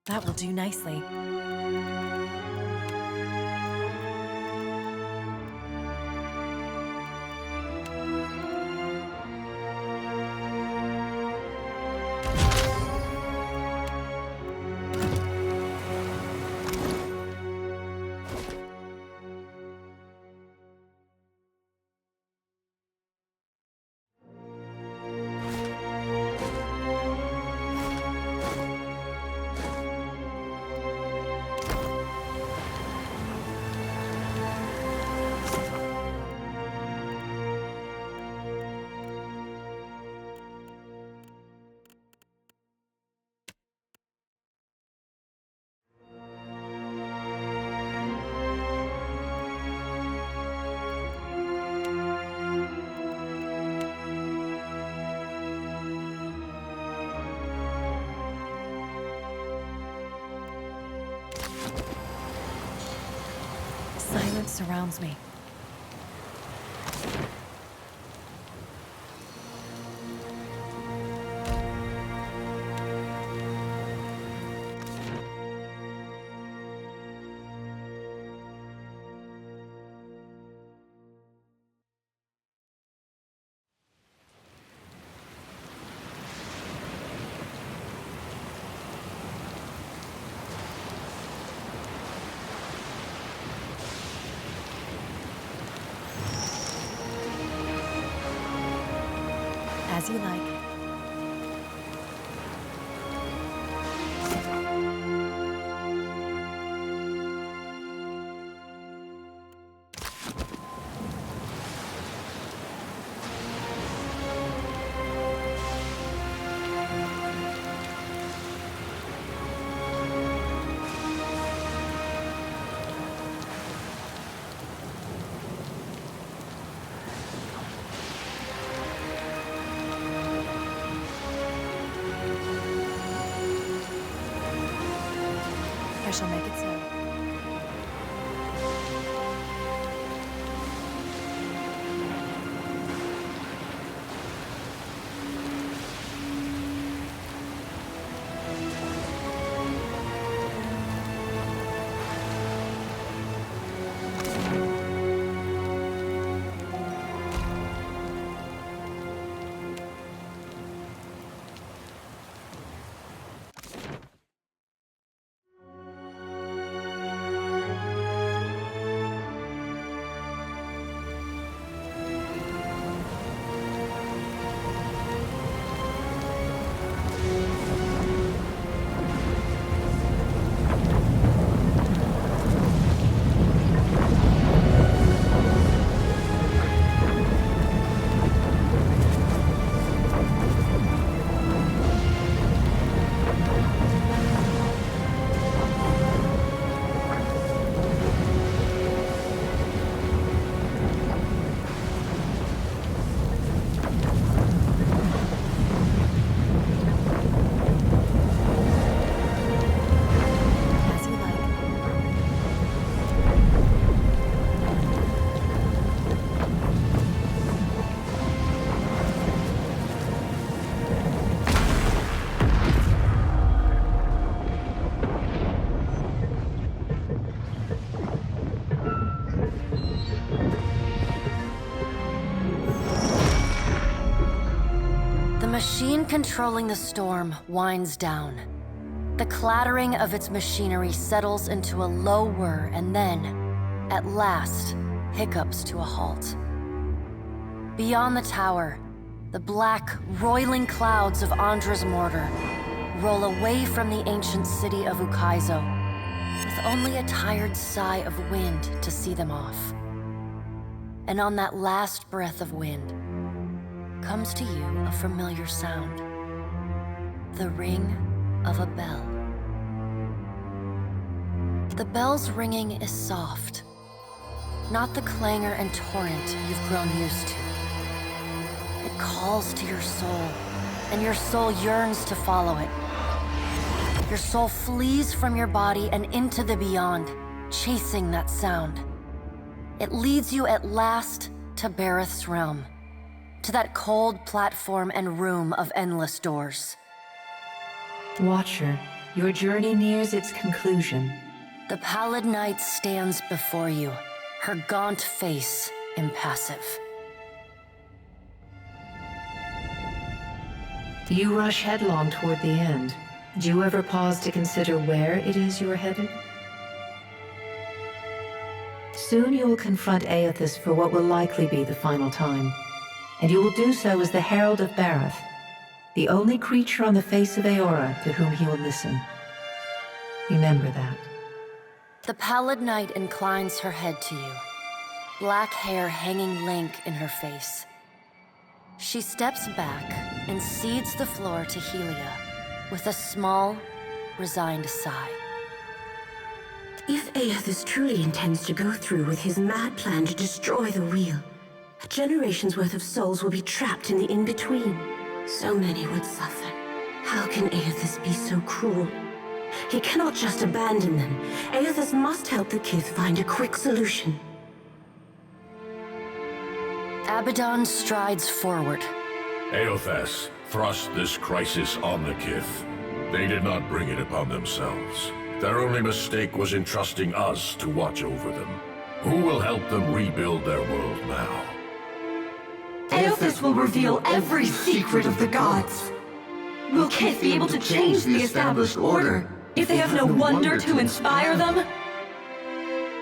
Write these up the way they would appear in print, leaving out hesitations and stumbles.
That will do nicely. Silence surrounds me. As you like. I shall make it so. The machine controlling the storm winds down. The clattering of its machinery settles into a low whir and then, at last, hiccups to a halt. Beyond the tower, the black, roiling clouds of Ondra's mortar roll away from the ancient city of Ukaizo, with only a tired sigh of wind to see them off. And on that last breath of wind, comes to you a familiar sound. The ring of a bell. The bell's ringing is soft, not the clangor and torrent you've grown used to. It calls to your soul, and your soul yearns to follow it. Your soul flees from your body and into the beyond, chasing that sound. It leads you at last to Bareth's realm, to that cold platform and room of endless doors. Watcher, Your journey nears its conclusion. The pallid knight stands before you, her gaunt face impassive. You rush headlong toward the end. Do you ever pause to consider where it is you are headed? Soon you will confront Aethys for what will likely be the final time, and you will do so as the Herald of Barroth, the only creature on the face of Eora to whom he will listen. Remember that. The pallid knight inclines her head to you, black hair hanging lank in her face. She steps back and cedes the floor to Helia with a small, resigned sigh. If Aethys truly intends to go through with his mad plan to destroy the wheel, a generation's worth of souls will be trapped in the in-between. So many would suffer. How can Aethys be so cruel? He cannot just abandon them. Aethys must help the Kith find a quick solution. Abaddon strides forward. Aethys thrust this crisis on the Kith. They did not bring it upon themselves. Their only mistake was entrusting us to watch over them. Who will help them rebuild their world now? Aethys will reveal every secret of the gods. Will Kith be able to change the established order if they have no wonder to inspire them?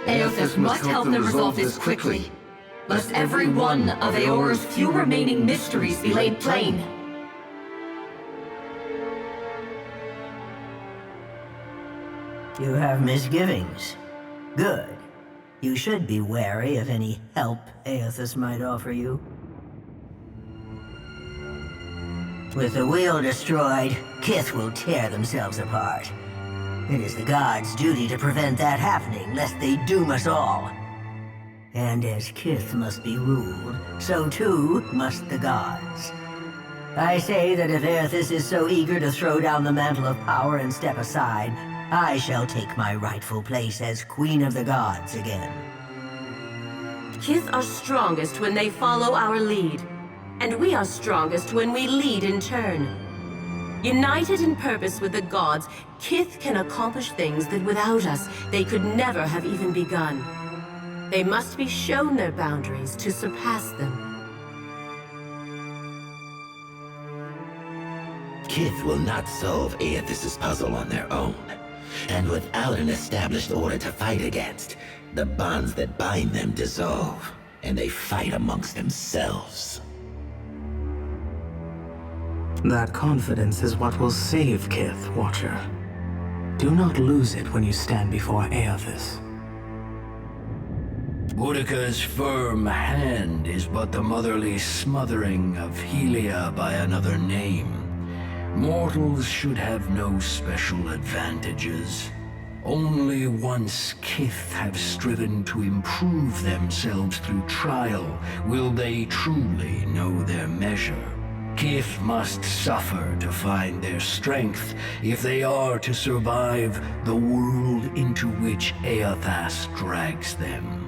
Aethys must help them resolve this quickly, lest every one of Eora's few remaining mysteries be laid plain. You have misgivings. Good. You should be wary of any help Aethys might offer you. With the wheel destroyed, Kith will tear themselves apart. It is the gods' duty to prevent that happening, lest they doom us all. And as Kith must be ruled, so too must the gods. I say that if Aethys is so eager to throw down the mantle of power and step aside, I shall take my rightful place as Queen of the Gods again. Kith are strongest when they follow our lead, and we are strongest when we lead in turn. United in purpose with the gods, Kith can accomplish things that without us, they could never have even begun. They must be shown their boundaries to surpass them. Kith will not solve Aethys' puzzle on their own. And without an established order to fight against, the bonds that bind them dissolve, and they fight amongst themselves. That confidence is what will save Kith, Watcher. Do not lose it when you stand before Aethys. Boudica's firm hand is but the motherly smothering of Helia by another name. Mortals should have no special advantages. Only once Kith have striven to improve themselves through trial will they truly know their measure. Kith must suffer to find their strength if they are to survive the world into which Aethys drags them.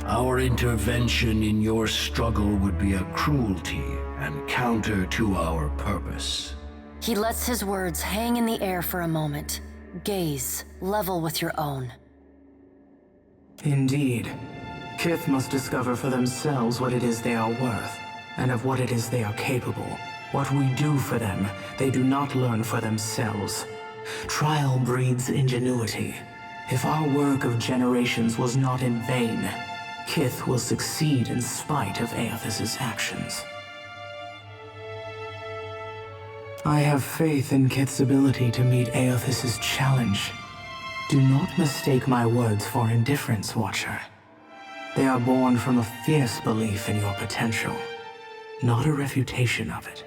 Our intervention in your struggle would be a cruelty and counter to our purpose. He lets his words hang in the air for a moment. Gaze level with your own. Indeed. Kith must discover for themselves what it is they are worth, and of what it is they are capable. What we do for them, they do not learn for themselves. Trial breeds ingenuity. If our work of generations was not in vain, Kith will succeed in spite of Aethys' actions. I have faith in Kith's ability to meet Aethys' challenge. Do not mistake my words for indifference, Watcher. They are born from a fierce belief in your potential, not a refutation of it.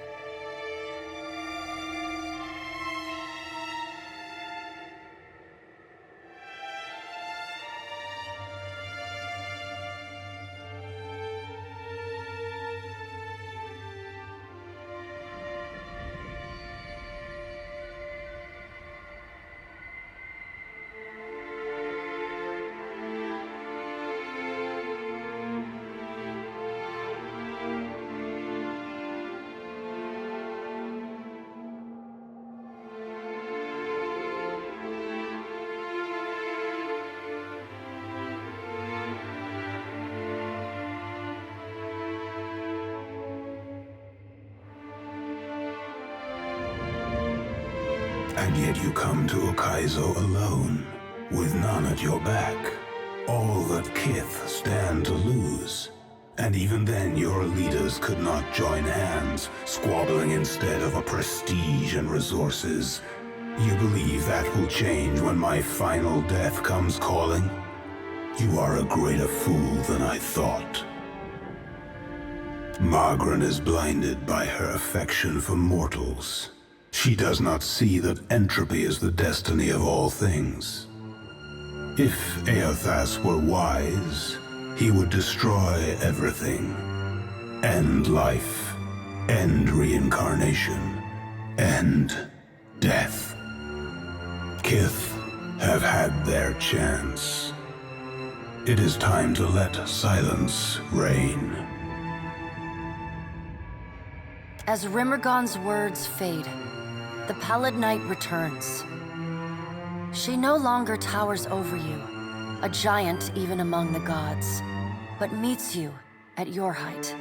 And yet you come to Ukaizo alone, with none at your back. All that Kith stand to lose. And even then your leaders could not join hands, squabbling instead over prestige and resources. You believe that will change when my final death comes calling? You are a greater fool than I thought. Margaret is blinded by her affection for mortals. She does not see that entropy is the destiny of all things. If Eothas were wise, he would destroy everything. End life, end reincarnation, end death. Kith have had their chance. It is time to let silence reign. As Rimmergon's words fade, the Pallid Night returns. She no longer towers over you, a giant even among the gods, but meets you at your height.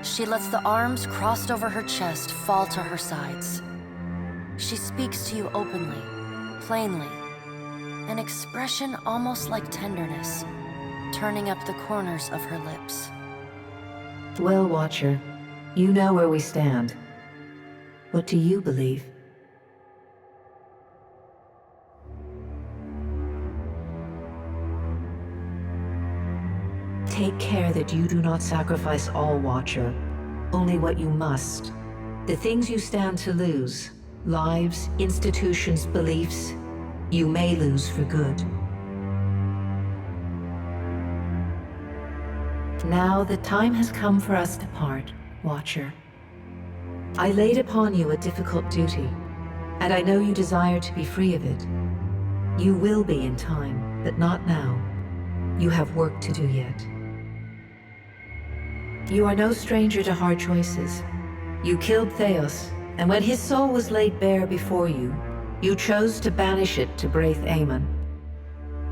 She lets the arms crossed over her chest fall to her sides. She speaks to you openly, plainly, an expression almost like tenderness, turning up the corners of her lips. Well, Watcher, you know where we stand. What do you believe? Take care that you do not sacrifice all, Watcher. Only what you must. The things you stand to lose, lives, institutions, beliefs, you may lose for good. Now the time has come for us to part, Watcher. I laid upon you a difficult duty, and I know you desire to be free of it. You will be in time, but not now. You have work to do yet. You are no stranger to hard choices. You killed Theos, and when his soul was laid bare before you, you chose to banish it to Braith Aemon.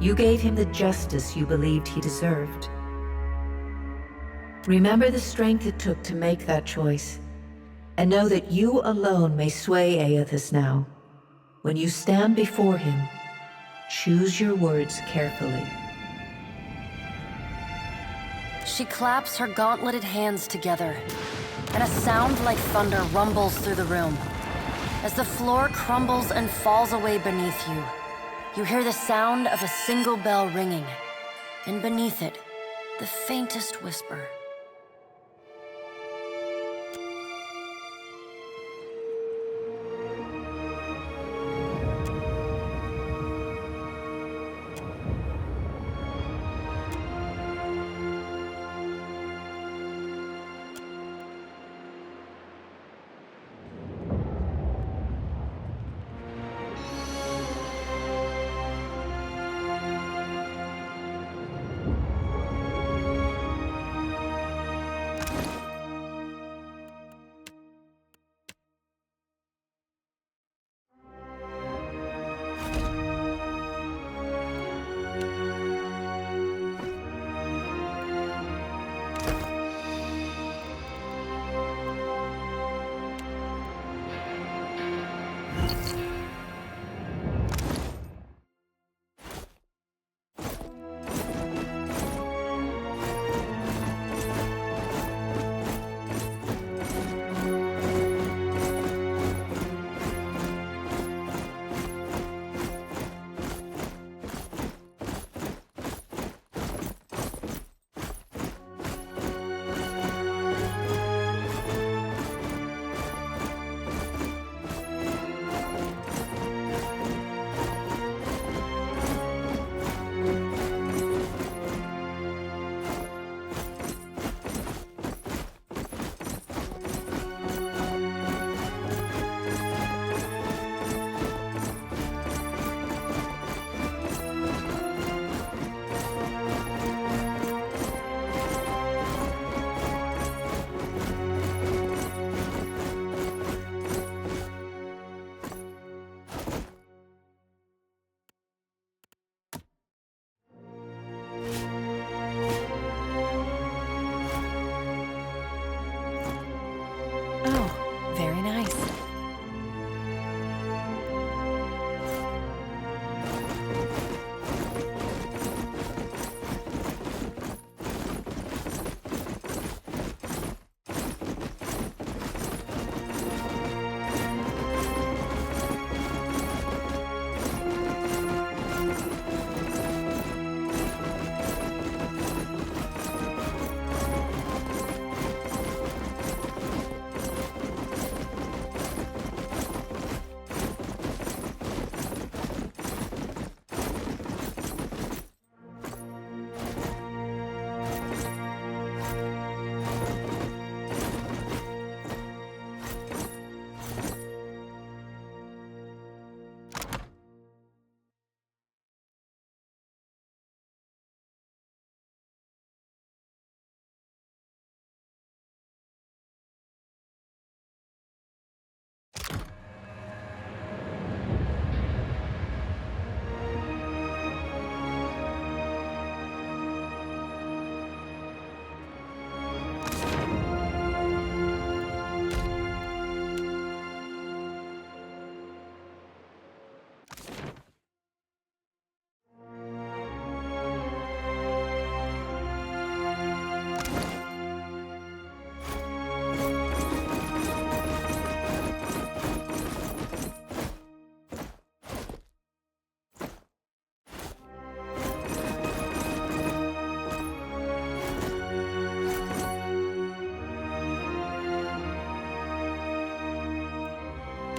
You gave him the justice you believed he deserved. Remember the strength it took to make that choice, and know that you alone may sway Eothas now. When you stand before him, choose your words carefully. She claps her gauntleted hands together, and a sound like thunder rumbles through the room. As the floor crumbles and falls away beneath you, you hear the sound of a single bell ringing, and beneath it, the faintest whisper.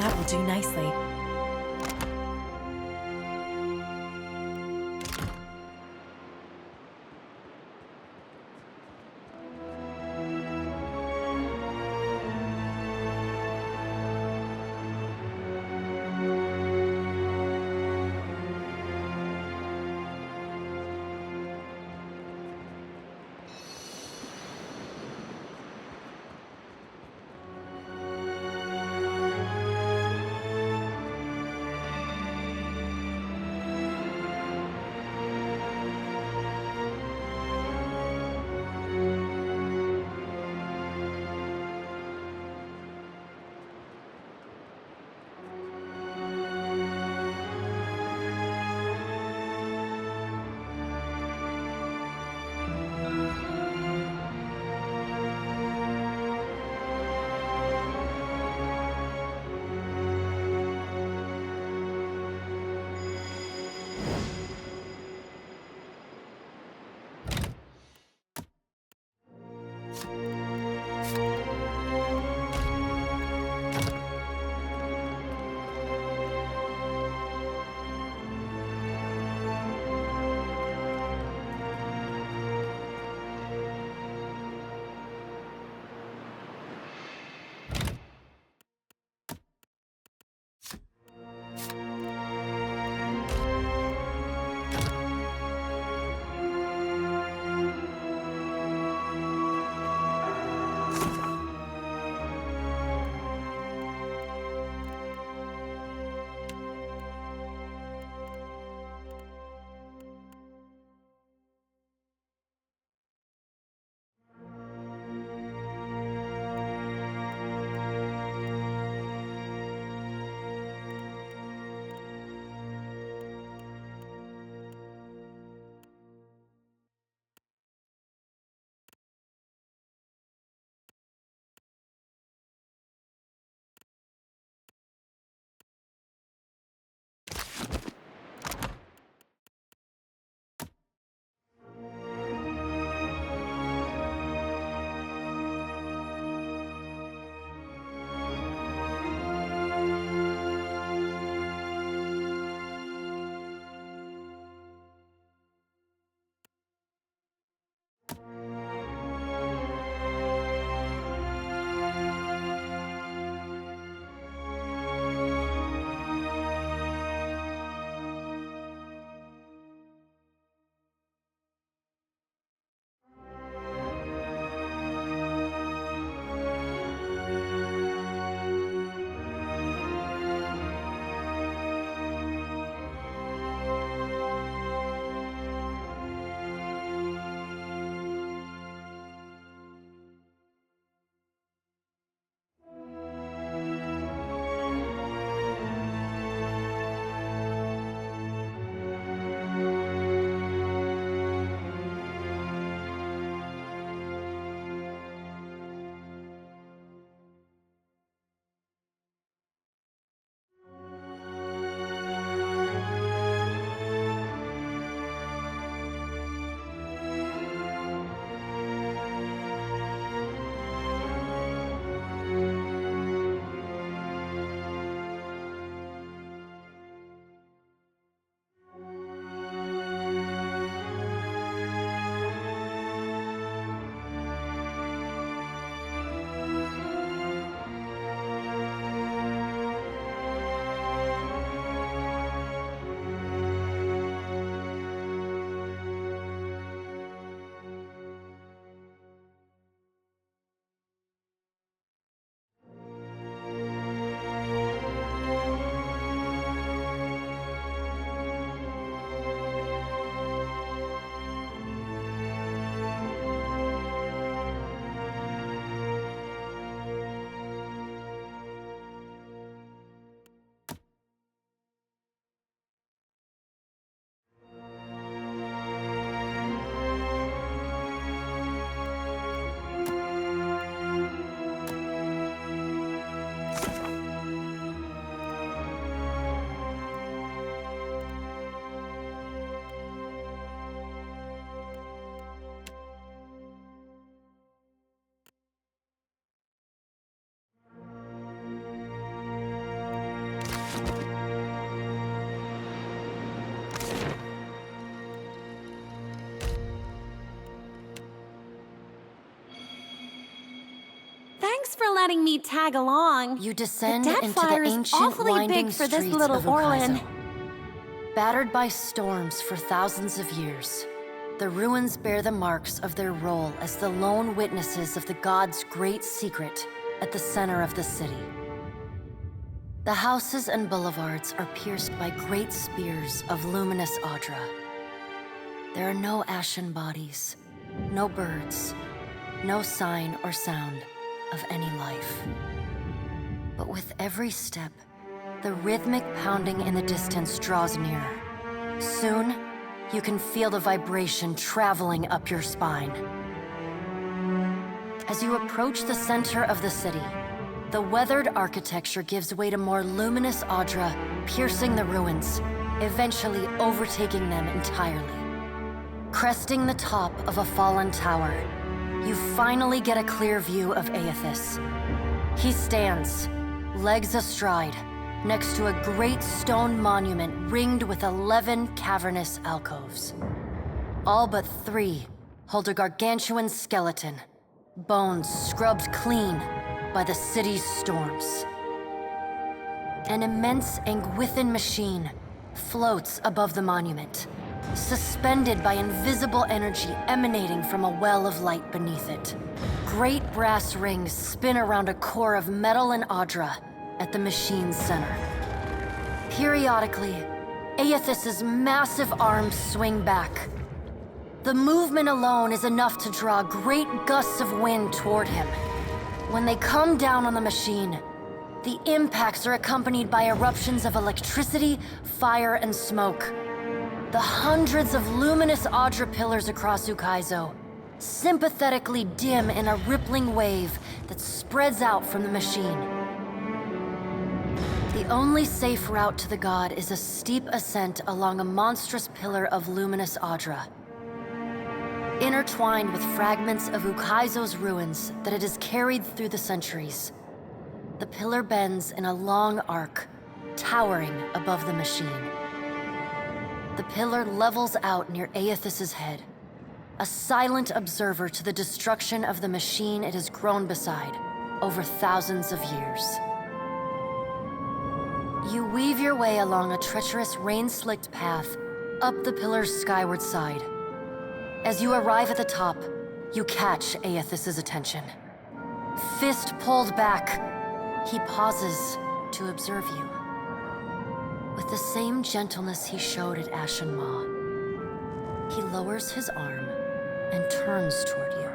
That will do nicely. letting me tag along. You descend The into the Deadfire is ancient awfully winding big for this streets little of Orlin. Ukaizo. Battered by storms for thousands of years, the ruins bear the marks of their role as the lone witnesses of the gods' great secret at the center of the city. The houses and boulevards are pierced by great spears of luminous Ondra. There are no ashen bodies, no birds, no sign or sound of any life. But with every step, the rhythmic pounding in the distance draws nearer. Soon, you can feel the vibration traveling up your spine. As you approach the center of the city, the weathered architecture gives way to more luminous Ondra, piercing the ruins, eventually overtaking them entirely. Cresting the top of a fallen tower, you finally get a clear view of Aethys. He stands, legs astride, next to a great stone monument ringed with 11 cavernous alcoves. All but 3 hold a gargantuan skeleton, bones scrubbed clean by the city's storms. An immense Gweathan machine floats above the monument, suspended by invisible energy emanating from a well of light beneath it. Great brass rings spin around a core of metal and Ondra at the machine's center. Periodically, Aethys's massive arms swing back. The movement alone is enough to draw great gusts of wind toward him. When they come down on the machine, the impacts are accompanied by eruptions of electricity, fire, and smoke. The hundreds of luminous Ondra pillars across Ukaizo sympathetically dim in a rippling wave that spreads out from the machine. The only safe route to the god is a steep ascent along a monstrous pillar of luminous Ondra, intertwined with fragments of Ukaizo's ruins that it has carried through the centuries. The pillar bends in a long arc, towering above the machine. The pillar levels out near Aethys's head, a silent observer to the destruction of the machine it has grown beside over thousands of years. You weave your way along a treacherous, rain-slicked path up the pillar's skyward side. As you arrive at the top, you catch Aethys's attention. Fist pulled back, he pauses to observe you. With the same gentleness he showed at Ashen Maw, he lowers his arm and turns toward you.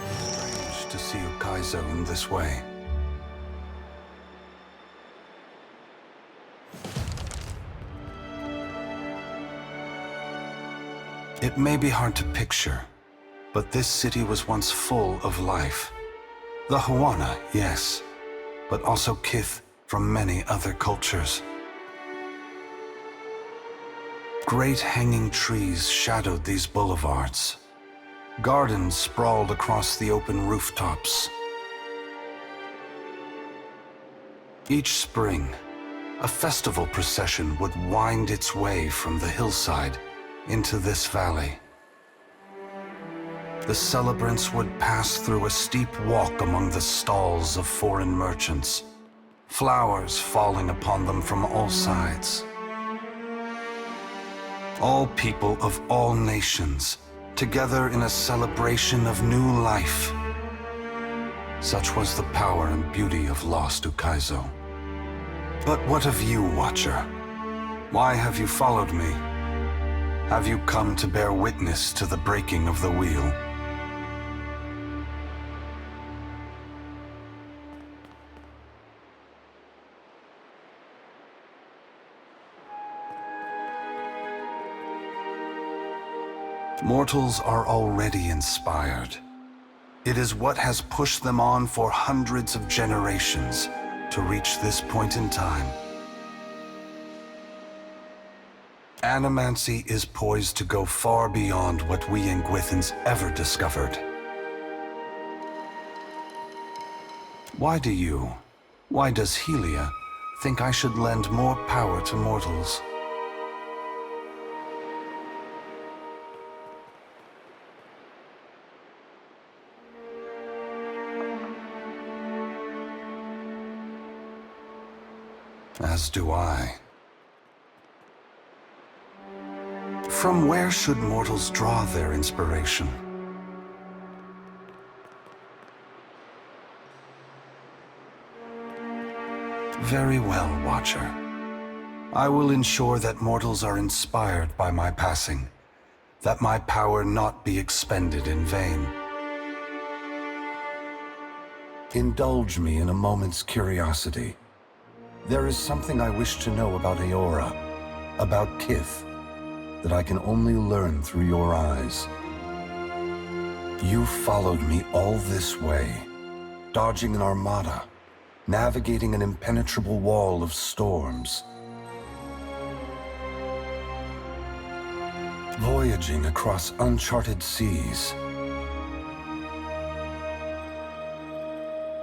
Strange to see Ukaizo in this way. It may be hard to picture, but this city was once full of life. The Huana, yes, but also kith from many other cultures. Great hanging trees shadowed these boulevards. Gardens sprawled across the open rooftops. Each spring, a festival procession would wind its way from the hillside into this valley. The celebrants would pass through a steep walk among the stalls of foreign merchants, flowers falling upon them from all sides. All people of all nations, together in a celebration of new life. Such was the power and beauty of lost Ukaizo. But what of you, Watcher? Why have you followed me? Have you come to bear witness to the breaking of the wheel? Mortals are already inspired. It is what has pushed them on for hundreds of generations to reach this point in time. Animancy is poised to go far beyond what we Gweathans ever discovered. Why does Helia think I should lend more power to mortals? As do I. From where should mortals draw their inspiration? Very well, Watcher. I will ensure that mortals are inspired by my passing, that my power not be expended in vain. Indulge me in a moment's curiosity. There is something I wish to know about Eora, about Kith, that I can only learn through your eyes. You followed me all this way, dodging an armada, navigating an impenetrable wall of storms, voyaging across uncharted seas,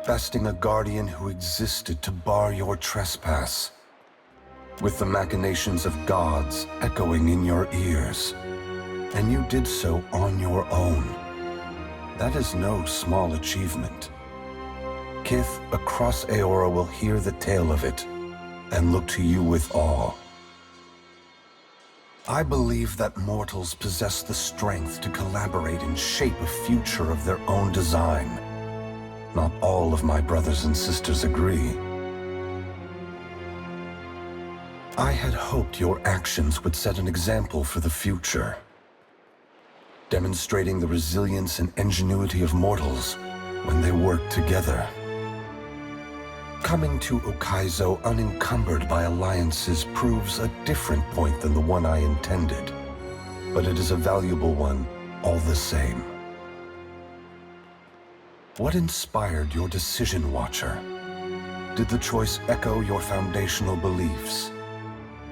besting a guardian who existed to bar your trespass, with the machinations of gods echoing in your ears. And you did so on your own. That is no small achievement. Kith across Eora will hear the tale of it, and look to you with awe. I believe that mortals possess the strength to collaborate and shape a future of their own design. Not all of my brothers and sisters agree. I had hoped your actions would set an example for the future, demonstrating the resilience and ingenuity of mortals when they work together. Coming to Ukaizo unencumbered by alliances proves a different point than the one I intended, but it is a valuable one all the same. What inspired your decision, Watcher? Did the choice echo your foundational beliefs,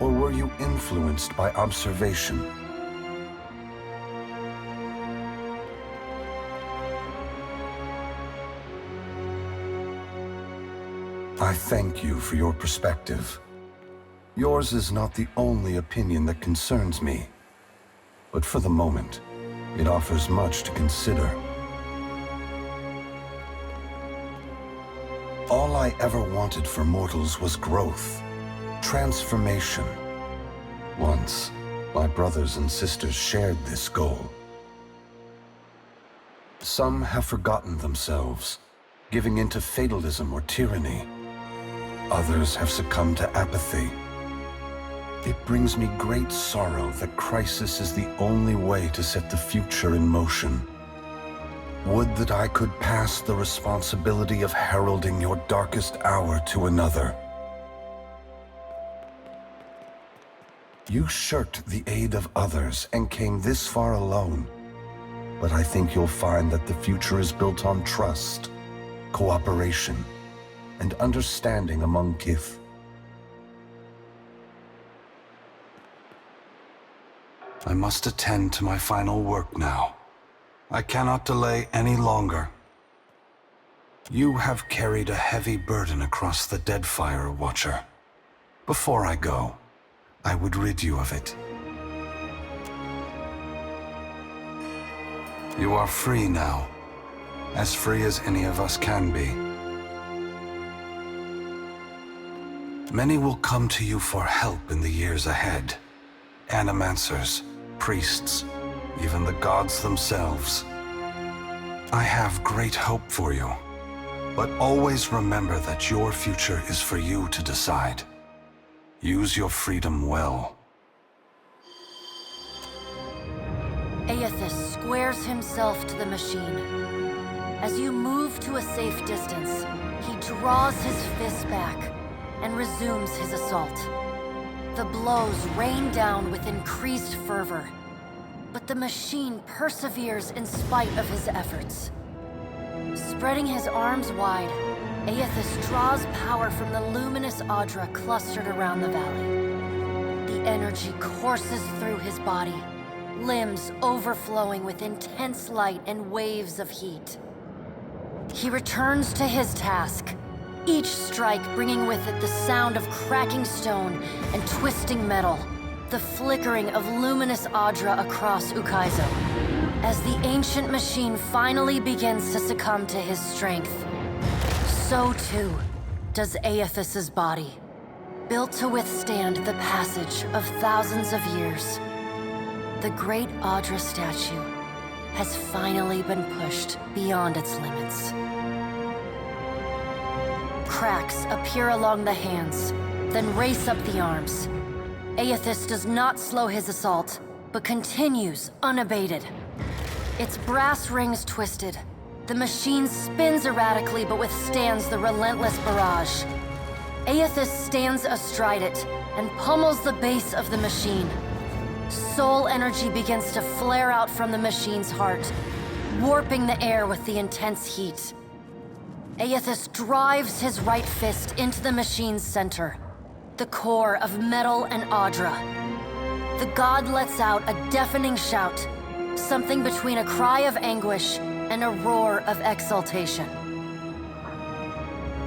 or were you influenced by observation? I thank you for your perspective. Yours is not the only opinion that concerns me, but for the moment, it offers much to consider. All I ever wanted for mortals was growth, transformation. Once, my brothers and sisters shared this goal. Some have forgotten themselves, giving into fatalism or tyranny. Others have succumbed to apathy. It brings me great sorrow that crisis is the only way to set the future in motion. Would that I could pass the responsibility of heralding your darkest hour to another. You shirked the aid of others and came this far alone. But I think you'll find that the future is built on trust, cooperation, and understanding among Kith. I must attend to my final work now. I cannot delay any longer. You have carried a heavy burden across the Deadfire, Watcher. Before I go, I would rid you of it. You are free now, as free as any of us can be. Many will come to you for help in the years ahead. Animancers, priests, even the gods themselves. I have great hope for you, but always remember that your future is for you to decide. Use your freedom well. Aethys squares himself to the machine. As you move to a safe distance, he draws his fist back and resumes his assault. The blows rain down with increased fervor, but the machine perseveres in spite of his efforts. Spreading his arms wide, Aethys draws power from the luminous Ondra clustered around the valley. The energy courses through his body, limbs overflowing with intense light and waves of heat. He returns to his task, each strike bringing with it the sound of cracking stone and twisting metal, the flickering of luminous Ondra across Ukaizo. As the ancient machine finally begins to succumb to his strength, so too does Aethys' body. Built to withstand the passage of thousands of years, the great Ondra statue has finally been pushed beyond its limits. Cracks appear along the hands, then race up the arms. Aethys does not slow his assault, but continues unabated. Its brass rings twisted. The machine spins erratically but withstands the relentless barrage. Aethys stands astride it and pummels the base of the machine. Soul energy begins to flare out from the machine's heart, warping the air with the intense heat. Aethys drives his right fist into the machine's center, the core of metal and Ondra. The god lets out a deafening shout, something between a cry of anguish and a roar of exultation.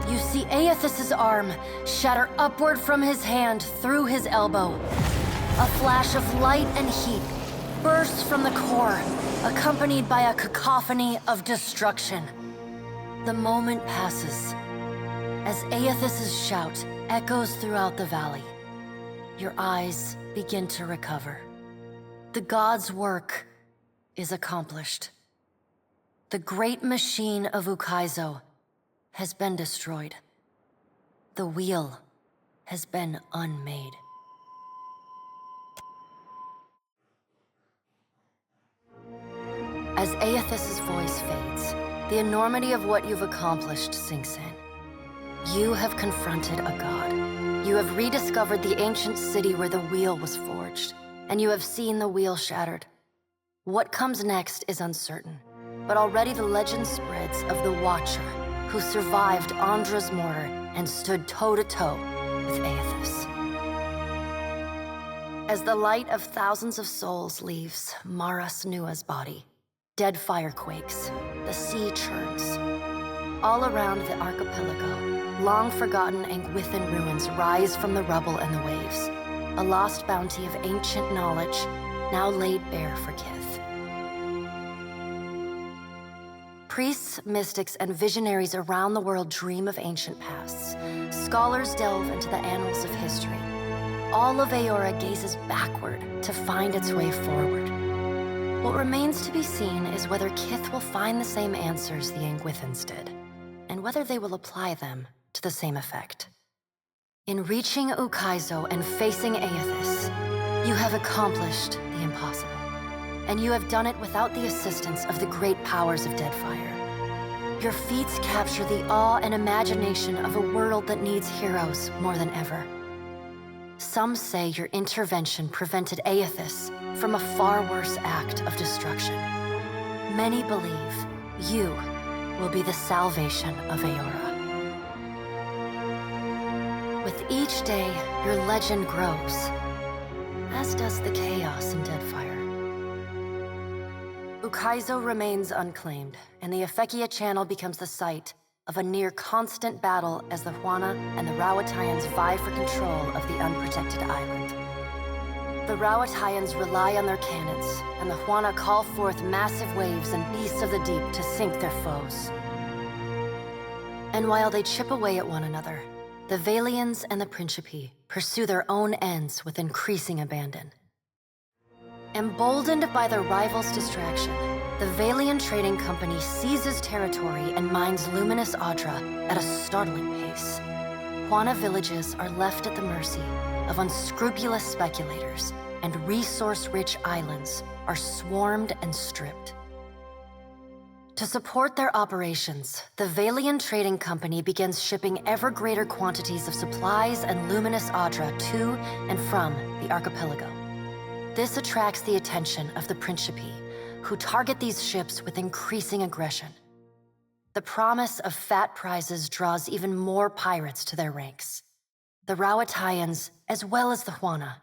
You see Aethys' arm shatter upward from his hand through his elbow. A flash of light and heat bursts from the core, accompanied by a cacophony of destruction. The moment passes. As Aethys' shout echoes throughout the valley, your eyes begin to recover. The god's work is accomplished. The great machine of Ukaizo has been destroyed. The wheel has been unmade. As Aethys' voice fades, the enormity of what you've accomplished sinks in. You have confronted a god. You have rediscovered the ancient city where the wheel was forged, and you have seen the wheel shattered. What comes next is uncertain, but already the legend spreads of the Watcher, who survived Ondra's mortar and stood toe-to-toe with Aethys. As the light of thousands of souls leaves Maras Nua's body, Deadfire quakes, the sea churns. All around the archipelago, long-forgotten Gweathan ruins rise from the rubble and the waves, a lost bounty of ancient knowledge now laid bare for Kith. Priests, mystics, and visionaries around the world dream of ancient pasts. Scholars delve into the annals of history. All of Eora gazes backward to find its way forward. What remains to be seen is whether Kith will find the same answers the Gweathans did, and whether they will apply them to the same effect. In reaching Ukaizo and facing Aethys, you have accomplished the impossible. And you have done it without the assistance of the great powers of Deadfire. Your feats capture the awe and imagination of a world that needs heroes more than ever. Some say your intervention prevented Aethys from a far worse act of destruction. Many believe you will be the salvation of Eora. With each day, your legend grows, as does the chaos in Deadfire. Ukaizo remains unclaimed, and the Efekia Channel becomes the site of a near-constant battle as the Huana and the Rauataians vie for control of the unprotected island. The Rauataians rely on their cannons, and the Huana call forth massive waves and beasts of the deep to sink their foes. And while they chip away at one another, the Velians and the Principi pursue their own ends with increasing abandon. Emboldened by their rivals' distraction, the Velian Trading Company seizes territory and mines luminous Ondra at a startling pace. Huana villages are left at the mercy of unscrupulous speculators, and resource-rich islands are swarmed and stripped. To support their operations, the Velian Trading Company begins shipping ever greater quantities of supplies and luminous Ondra to and from the archipelago. This attracts the attention of the Principi, who target these ships with increasing aggression. The promise of fat prizes draws even more pirates to their ranks. The Rauataians, as well as the Huana,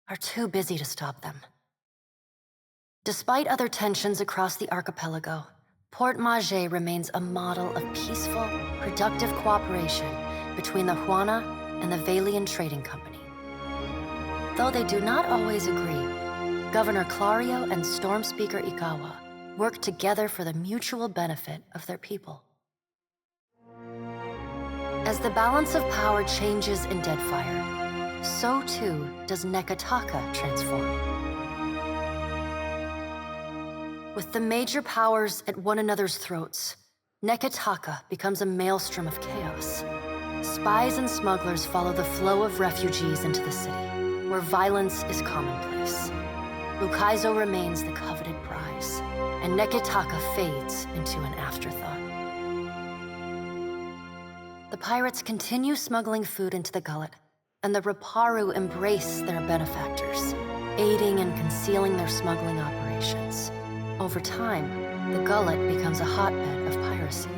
are too busy to stop them. Despite other tensions across the archipelago, Port Maje remains a model of peaceful, productive cooperation between the Huana and the Velian Trading Company. Though they do not always agree, Governor Clario and Storm Speaker Ikawa work together for the mutual benefit of their people. As the balance of power changes in Deadfire, so too does Nekataka transform. With the major powers at one another's throats, Nekataka becomes a maelstrom of chaos. Spies and smugglers follow the flow of refugees into the city, where violence is commonplace. Ukaizo remains the coveted prize, and Nekataka fades into an afterthought. The pirates continue smuggling food into the gullet, and the Raparu embrace their benefactors, aiding and concealing their smuggling operations. Over time, the gullet becomes a hotbed of piracy.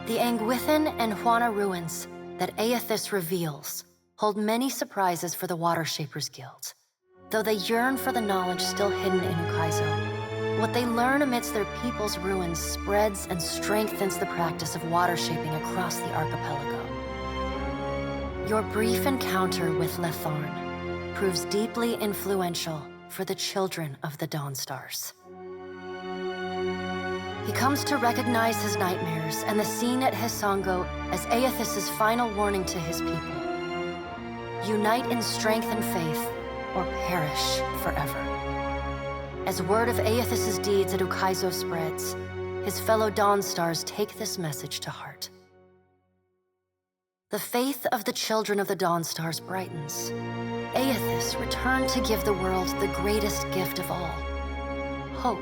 The Angwithan and Juana ruins that Aethys reveals hold many surprises for the Water Shapers Guild. Though they yearn for the knowledge still hidden in Ukaizo, what they learn amidst their people's ruins spreads and strengthens the practice of water shaping across the archipelago. Your brief encounter with Letharn proves deeply influential for the children of the Dawnstars. He comes to recognize his nightmares and the scene at Hisongo as Aethys' final warning to his people. Unite in strength and faith, or perish forever. As word of Aethys' deeds at Ukaizo spreads, his fellow Dawnstars take this message to heart. The faith of the children of the Dawnstars brightens. Aethys returned to give the world the greatest gift of all, hope.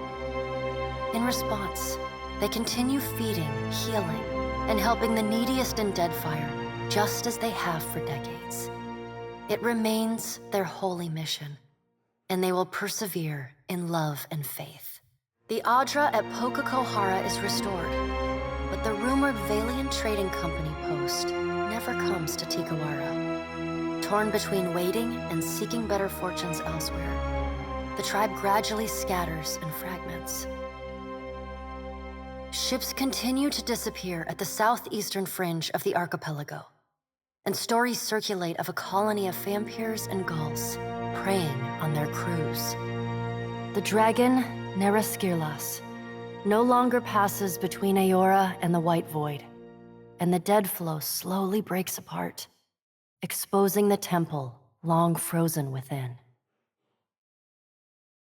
In response, they continue feeding, healing, and helping the neediest in Deadfire, just as they have for decades. It remains their holy mission, and they will persevere in love and faith. The Ondra at Pokakohara is restored, but the rumored Velian Trading Company post never comes to Tikawara. Torn between waiting and seeking better fortunes elsewhere, the tribe gradually scatters and fragments. Ships continue to disappear at the southeastern fringe of the archipelago, and stories circulate of a colony of vampires and gulls preying on their crews. The dragon, Neraskirlas, no longer passes between Aora and the White Void, and the dead flow slowly breaks apart, exposing the temple long frozen within.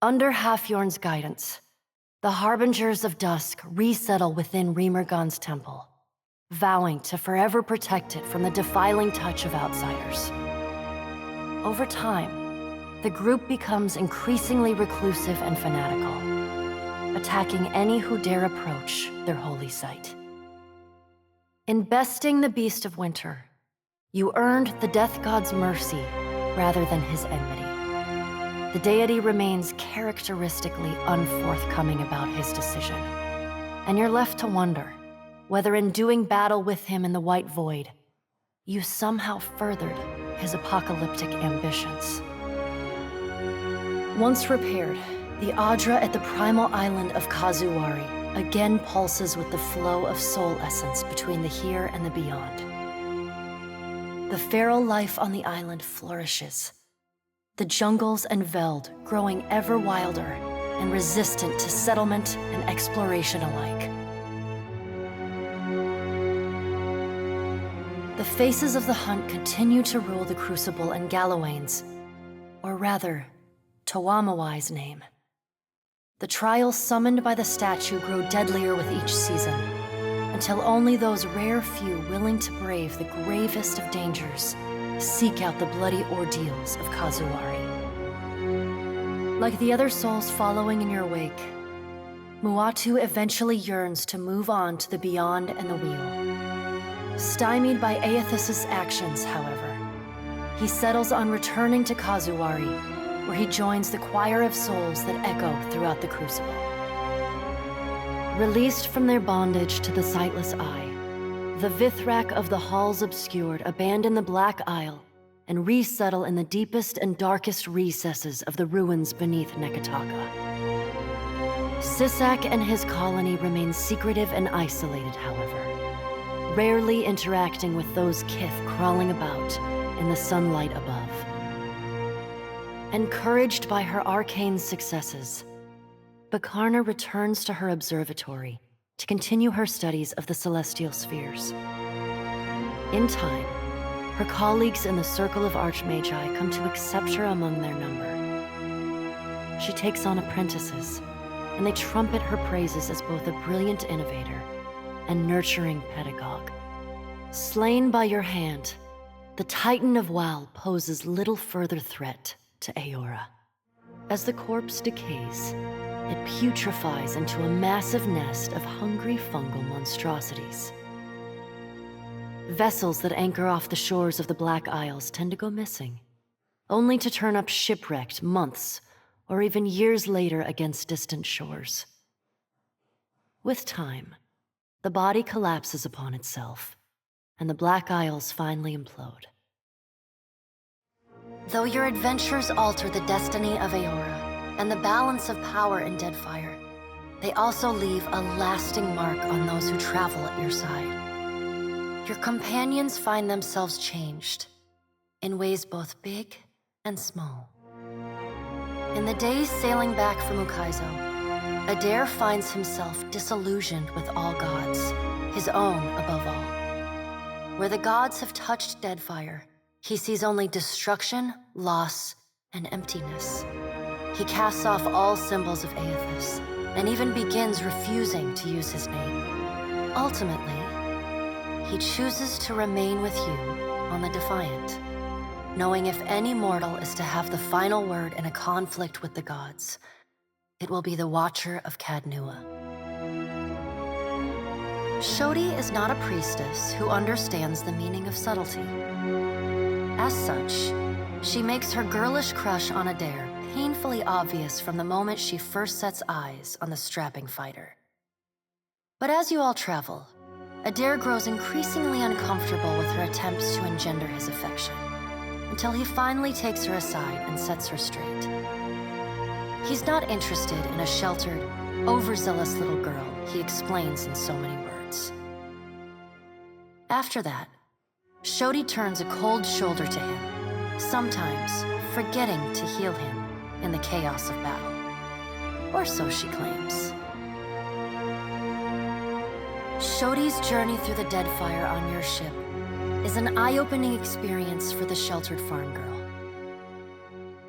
Under Halfjorn's guidance, the Harbingers of Dusk resettle within Remergon's temple, vowing to forever protect it from the defiling touch of outsiders. Over time, the group becomes increasingly reclusive and fanatical, attacking any who dare approach their holy site. In besting the Beast of Winter, you earned the Death God's mercy rather than his enmity. The deity remains characteristically unforthcoming about his decision, and you're left to wonder whether in doing battle with him in the White Void, you somehow furthered his apocalyptic ambitions. Once repaired, the Ondra at the primal island of Kazuwari again pulses with the flow of soul essence between the here and the beyond. The feral life on the island flourishes, the jungles and veld growing ever wilder and resistant to settlement and exploration alike. The faces of the hunt continue to rule the Crucible and Galawain's, or rather, Tawamawai's name. The trials summoned by the statue grow deadlier with each season, until only those rare few willing to brave the gravest of dangers seek out the bloody ordeals of Kazuwari. Like the other souls following in your wake, Muatu eventually yearns to move on to the beyond and the wheel. Stymied by Aethys' actions, however, he settles on returning to Kazuwari, where he joins the choir of souls that echo throughout the Crucible. Released from their bondage to the sightless eye, the Vithrak of the Halls Obscured abandon the Black Isle and resettle in the deepest and darkest recesses of the ruins beneath Nekataka. Sisak and his colony remain secretive and isolated, however, rarely interacting with those kith crawling about in the sunlight above. Encouraged by her arcane successes, Bakarna returns to her observatory to continue her studies of the celestial spheres. In time, Her colleagues in the Circle of Archmagi come to accept her among their number. She takes on apprentices, and they trumpet her praises as both a brilliant innovator and nurturing pedagogue. Slain by your hand, the Titan of Wal poses little further threat to Aora. As the corpse decays, it putrefies into a massive nest of hungry fungal monstrosities. Vessels that anchor off the shores of the Black Isles tend to go missing, only to turn up shipwrecked months or even years later against distant shores. With time, the body collapses upon itself, and the Black Isles finally implode. Though your adventures alter the destiny of Aora and the balance of power in Deadfire, they also leave a lasting mark on those who travel at your side. Your companions find themselves changed, in ways both big and small. In the days sailing back from Ukaizo, Adair finds himself disillusioned with all gods, his own above all. Where the gods have touched Deadfire, he sees only destruction, loss, and emptiness. He casts off all symbols of Aethys, and even begins refusing to use his name. Ultimately, he chooses to remain with you on the Defiant, knowing if any mortal is to have the final word in a conflict with the gods, it will be the Watcher of Cadnua. Shodi is not a priestess who understands the meaning of subtlety. As such, she makes her girlish crush on Adair painfully obvious from the moment she first sets eyes on the strapping fighter. But as you all travel, Adair grows increasingly uncomfortable with her attempts to engender his affection, until he finally takes her aside and sets her straight. He's not interested in a sheltered, overzealous little girl, he explains in so many words. After that, Shodi turns a cold shoulder to him, sometimes forgetting to heal him in the chaos of battle. Or so she claims. Shodi's journey through the Deadfire on your ship is an eye-opening experience for the sheltered farm girl.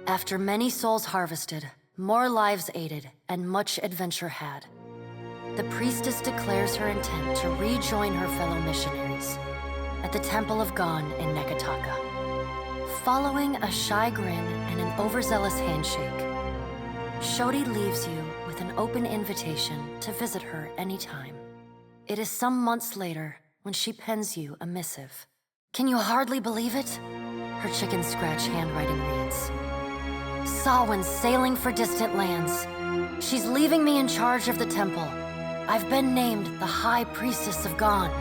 After many souls harvested, more lives aided, and much adventure had, the priestess declares her intent to rejoin her fellow missionaries at the Temple of Gon in Nekataka. Following a shy grin and an overzealous handshake, Shodi leaves you with an open invitation to visit her anytime. It is some months later when she pens you a missive. Can you hardly believe it? Her chicken scratch handwriting reads. Saw when sailing for distant lands. She's leaving me in charge of the temple. I've been named the High Priestess of Gon.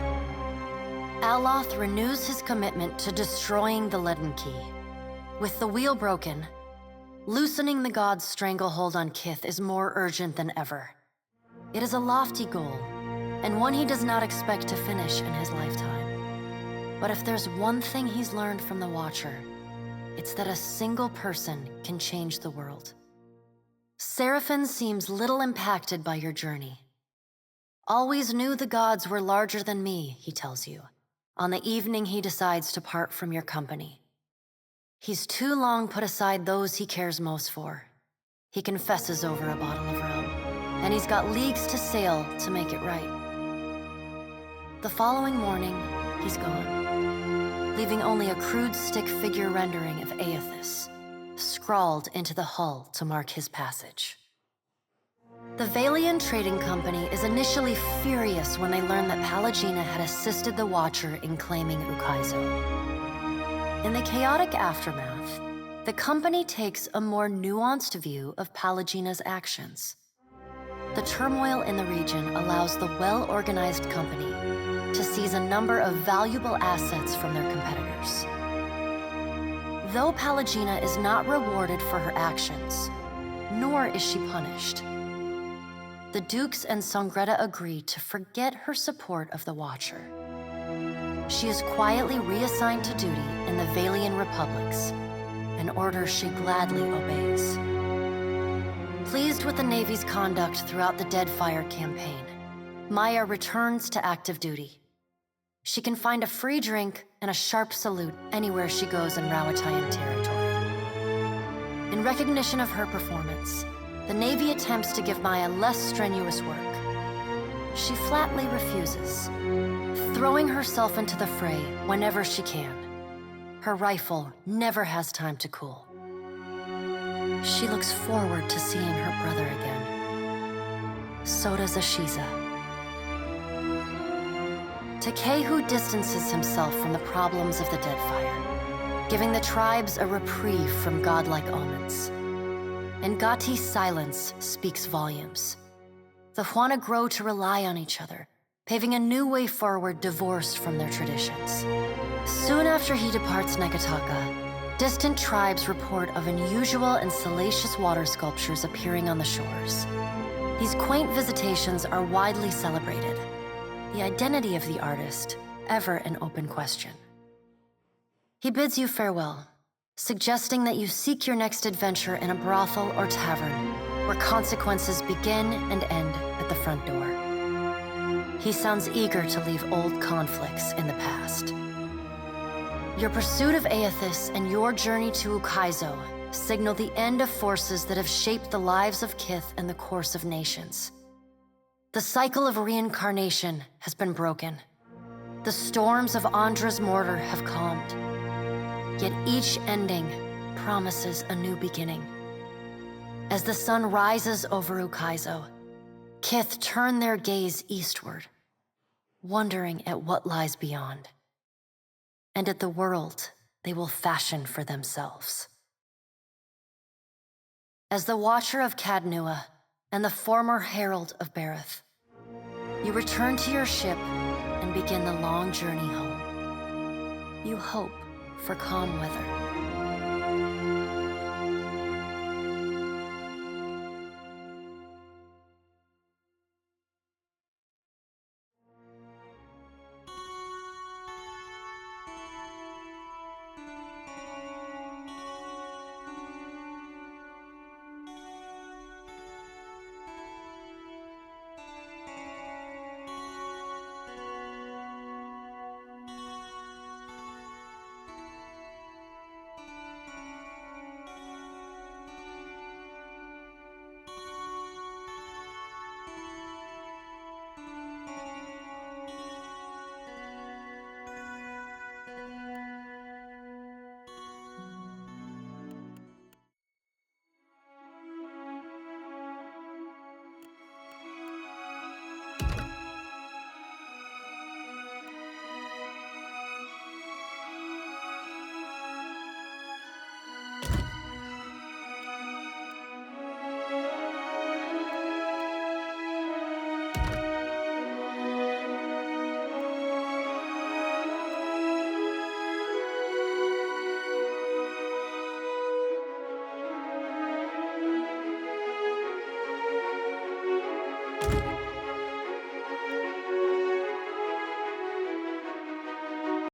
Aloth renews his commitment to destroying the Leaden Key. With the wheel broken, loosening the god's stranglehold on Kith is more urgent than ever. It is a lofty goal, and one he does not expect to finish in his lifetime. But if there's one thing he's learned from the Watcher, it's that a single person can change the world. Seraphon seems little impacted by your journey. Always knew the gods were larger than me, he tells you, on the evening he decides to part from your company. He's too long put aside those he cares most for. He confesses over a bottle of rum, and he's got leagues to sail to make it right. The following morning, he's gone, leaving only a crude stick figure rendering of Aethys, scrawled into the hull to mark his passage. The Velian Trading Company is initially furious when they learn that Pallegina had assisted the Watcher in claiming Ukaizo. In the chaotic aftermath, the company takes a more nuanced view of Pallegina's actions. The turmoil in the region allows the well-organized company to seize a number of valuable assets from their competitors. Though Pallegina is not rewarded for her actions, nor is she punished, the Dukes and Songreta agree to forget her support of the Watcher. She is quietly reassigned to duty in the Valian Republics, an order she gladly obeys. Pleased with the Navy's conduct throughout the Deadfire campaign, Maya returns to active duty. She can find a free drink and a sharp salute anywhere she goes in Rawatayan territory. In recognition of her performance, the Navy attempts to give Maya less strenuous work. She flatly refuses, throwing herself into the fray whenever she can. Her rifle never has time to cool. She looks forward to seeing her brother again. So does Ashiza. Tekehu distances himself from the problems of the Deadfire, giving the tribes a reprieve from godlike omens. And Gati's silence speaks volumes. The Huana grow to rely on each other, paving a new way forward divorced from their traditions. Soon after he departs Nekataka, distant tribes report of unusual and salacious water sculptures appearing on the shores. These quaint visitations are widely celebrated, the identity of the artist ever an open question. He bids you farewell, suggesting that you seek your next adventure in a brothel or tavern, where consequences begin and end at the front door. He sounds eager to leave old conflicts in the past. Your pursuit of Aethys and your journey to Ukaizo signal the end of forces that have shaped the lives of Kith and the course of nations. The cycle of reincarnation has been broken. The storms of Ondra's mortar have calmed. Yet each ending promises a new beginning. As the sun rises over Ukaizo, Kith turn their gaze eastward, wondering at what lies beyond, and at the world they will fashion for themselves. As the Watcher of Cadnua and the former Herald of Bareth, you return to your ship and begin the long journey home. You hope for calm weather.